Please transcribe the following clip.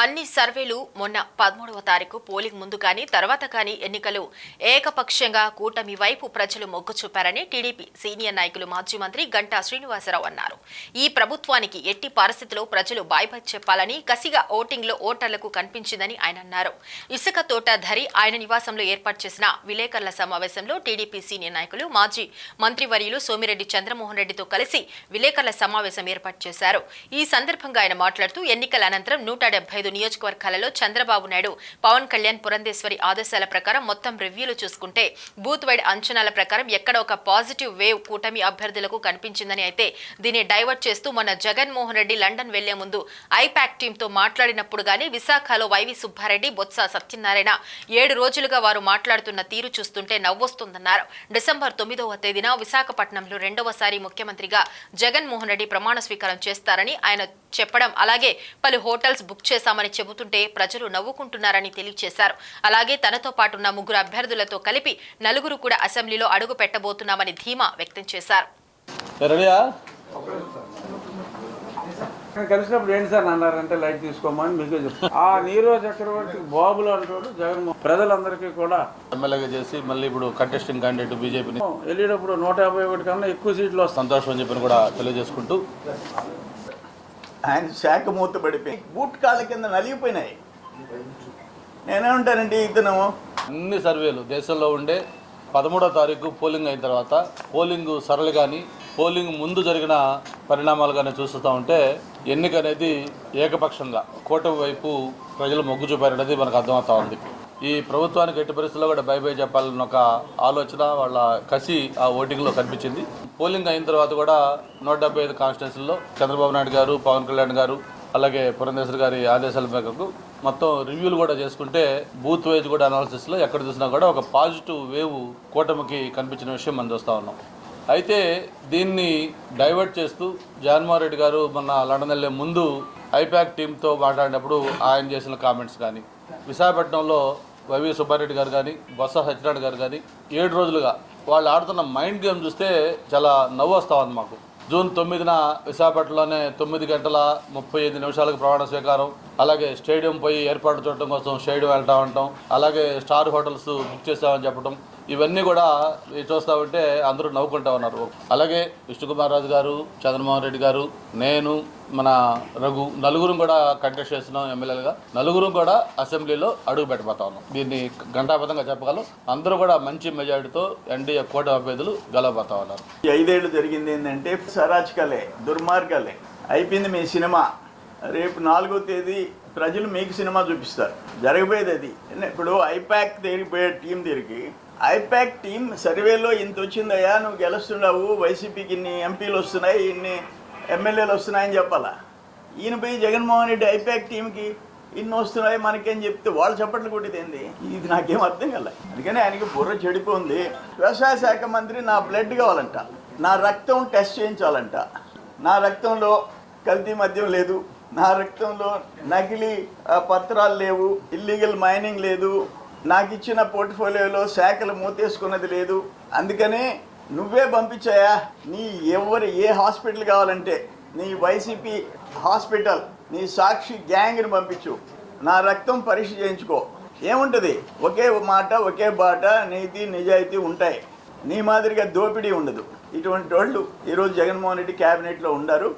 అన్ని సర్వేలు మొన్న 13వ తారీఖు పోలింగ్ ముందు కానీ తర్వాత కానీ ఎన్నికలు ఏకపక్షంగా కూటమి వైపు ప్రజలు మొగ్గు చూపారని టీడీపీ సీనియర్ నాయకులు మాజీ మంత్రి గంటా శ్రీనివాసరావు అన్నారు. ఈ ప్రభుత్వానికి ఎట్టి పరిస్థితుల్లో ప్రజలు బాయ్‌బాయ్ చెప్పాలని కసిగా ఓటింగ్లో ఓటర్లకు కనిపించిందని ఆయన అన్నారు. ఇసుక తోటధారి ఆయన నివాసంలో ఏర్పాటు చేసిన విలేకరుల సమావేశంలో టీడీపీ సీనియర్ నాయకులు మాజీ మంత్రివర్యులు సోమిరెడ్డి చంద్రమోహన్ రెడ్డితో కలిసి విలేకరుల సమావేశం ఏర్పాటు చేశారు. ఈ సందర్భంగా ఆయన మాట్లాడుతూ ఎన్నికల అనంతరం 175 నియోజకవర్గాలలో చంద్రబాబు నాయుడు, పవన్ కళ్యాణ్, పురంధేశ్వరి ఆదేశాల ప్రకారం మొత్తం రివ్యూలు చూసుకుంటే బూత్ వైడ్ అంచనాల ప్రకారం ఎక్కడ ఒక పాజిటివ్ వేవ్ కూటమి అభ్యర్థులకు కనిపించిందని, అయితే దీన్ని డైవర్ట్ చేస్తూ మొన్న జగన్మోహన్ రెడ్డి లండన్ వెళ్లే ముందు ఐపాక్ టీంతో మాట్లాడినప్పుడు గానీ విశాఖలో వైవి సుబ్బారెడ్డి, బొత్స సత్యనారాయణ 7 రోజులుగా వారు మాట్లాడుతున్న తీరు చూస్తుంటే నవ్వొస్తుందన్నారు. డిసెంబర్ 9వ తేదీన విశాఖపట్నంలో రెండవసారి ముఖ్యమంత్రిగా జగన్మోహన్ రెడ్డి ప్రమాణ స్వీకారం చేస్తారని ఆయన చెప్పడం, అలాగే పలు హోటల్స్ బుక్ చేశామని చెబుతుంటే ప్రజలు నవ్వుకుంటున్నారని తెలియజేశారు. అలాగే తనతో పాటున్న 3 అభ్యర్థులతో కలిపి 4 కూడా అసెంబ్లీలో అడుగు పెట్టబోతున్నామని ధీమా వ్యక్తం చేశారు. కలిసినప్పుడు ఏంటి సార్ అన్నారంటే లైట్ తీసుకోమని మీకు ఆ నీరో చక్రవర్తి బాబులు అంటాడు జగన్మోహన్ ప్రజలందరికీ కూడా ఎమ్మెల్యేగా చేసి మళ్ళీ ఇప్పుడు కంటెస్టింగ్ క్యాండిడేట్ బీజేపీని వెళ్ళేటప్పుడు 151 కన్నా ఎక్కువ సీట్లు వస్తాయి. సంతోషం అని చెప్పి కూడా తెలియజేసుకుంటూ ఆయన శాఖ మూతపడిపోయి బూట్ కాళ్ళ కింద నలిగిపోయినాయి. నేనేమంటానండి, ఇతను అన్ని సర్వేలు దేశంలో ఉండే 13వ తారీఖు పోలింగ్ అయిన తర్వాత పోలింగ్ సరళి కానీ పోలింగ్ ముందు జరిగిన పరిణామాలు కానీ చూస్తూ ఉంటే ఎన్నిక అనేది ఏకపక్షంగా కూటమి వైపు ప్రజలు మొగ్గు చూపారనేది మనకు అర్థమవుతా ఉంది. ఈ ప్రభుత్వానికి ఎట్టి పరిస్థితుల్లో కూడా బై చెప్పాలన్న ఒక ఆలోచన వాళ్ళ కసి ఆ ఓటింగ్లో కనిపించింది. పోలింగ్ అయిన తర్వాత కూడా 175 కాన్స్టిట్యున్సీల్లో చంద్రబాబు నాయుడు గారు, పవన్ కళ్యాణ్ గారు, అలాగే పురంధేశ్వరి గారి ఆదేశాల మేరకు మొత్తం రివ్యూలు కూడా చేసుకుంటే బూత్ వైజ్ కూడా అనాలిసిస్లో ఎక్కడ చూసినా కూడా ఒక పాజిటివ్ వేవ్ కూటమికి కనిపించిన విషయం మనం చూస్తూ ఉన్నాం. అయితే దీన్ని డైవర్ట్ చేస్తూ జగన్మోహన్ రెడ్డి గారు మొన్న లండన్ వెళ్ళే ముందు ఐపాక్ టీంతో మాట్లాడినప్పుడు ఆయన చేసిన కామెంట్స్ కానీ, విశాఖపట్నంలో వైవి సుబ్బారెడ్డి గారు కానీ, బొత్స సత్యనారాయణ గారు కానీ 7 రోజులుగా వాళ్ళు ఆడుతున్న మైండ్ గేమ్ చూస్తే చాలా నవ్వు వస్తూ ఉంది మాకు. జూన్ 9న విశాఖపట్నంలోనే 9 గంటల 35 నిమిషాలకు ప్రమాణ స్వీకారం, అలాగే స్టేడియం పోయి ఏర్పాటు చూడటం కోసం స్టేడియం వెళ్తా ఉంటాం, అలాగే స్టార్ హోటల్స్ బుక్ చేసామని చెప్పడం, ఇవన్నీ కూడా చూస్తూ ఉంటే అందరూ నవ్వుకుంటా ఉన్నారు. అలాగే విష్ణుకుమార్ రాజు గారు, చంద్రమోహన్ రెడ్డి గారు, నేను, మన రఘు, 4 కూడా కంటెస్ట్ చేస్తున్నాం ఎమ్మెల్యేలుగా. 4 కూడా అసెంబ్లీలో అడుగు పెట్టబోతా ఉన్నాం. దీన్ని ఘంటాబద్ధంగా చెప్పగలం. అందరూ కూడా మంచి మెజారిటీతో ఎన్డీఏ కూటమి అభ్యర్థులు గెలవబోతా ఉన్నారు. 5 ఏళ్ళు జరిగింది ఏంటంటే సరాచకాలే, దుర్మార్గాలే. అయిపోయింది మీ సినిమా. రేపు 4వ తేదీ ప్రజలు మీకు సినిమా చూపిస్తారు. జరగబోయేది అది. ఇప్పుడు ఐపాక్ తిరిగిపోయే టీం తిరిగి ఐపాక్ టీం సర్వేలో ఇంత వచ్చిందయ్యా, నువ్వు గెలుస్తున్నావు, వైసీపీకి ఇన్ని ఎంపీలు వస్తున్నాయి, ఇన్ని ఎమ్మెల్యేలు వస్తున్నాయని చెప్పాలా? ఈయన పోయి జగన్మోహన్ రెడ్డి ఐపాక్ టీంకి ఇన్ని వస్తున్నాయి మనకేం చెప్తే వాళ్ళు చప్పట్లు కొట్టేది ఇది నాకేం అర్థం కాలే. అందుకని ఆయనకి బుర్ర చెడిపోయింది. వ్యవసాయ శాఖ మంత్రి నా బ్లడ్ కావాలంట, నా రక్తం టెస్ట్ చేయించాలంట, నా రక్తంలో కల్తీ మద్యం లేదు, నా రక్తంలో నకిలీ పత్రాలు లేవు, ఇల్లీగల్ మైనింగ్ లేదు, నాకు ఇచ్చిన పోర్ట్ఫోలియోలో శాఖలు మూతేసుకున్నది లేదు. అందుకనే నువ్వే పంపించాయా, నీ ఏ హాస్పిటల్ కావాలంటే నీ వైసీపీ హాస్పిటల్, నీ సాక్షి గ్యాంగ్ని పంపించు, నా రక్తం పరీక్ష చేయించుకో. ఏముంటుంది, ఒకే మాట ఒకే బాట, నీతి నిజాయితీ ఉంటాయి. నీ మాదిరిగా దోపిడీ ఉండదు. ఇటువంటి వాళ్ళు ఈరోజు జగన్మోహన్ రెడ్డి క్యాబినెట్లో ఉండారు.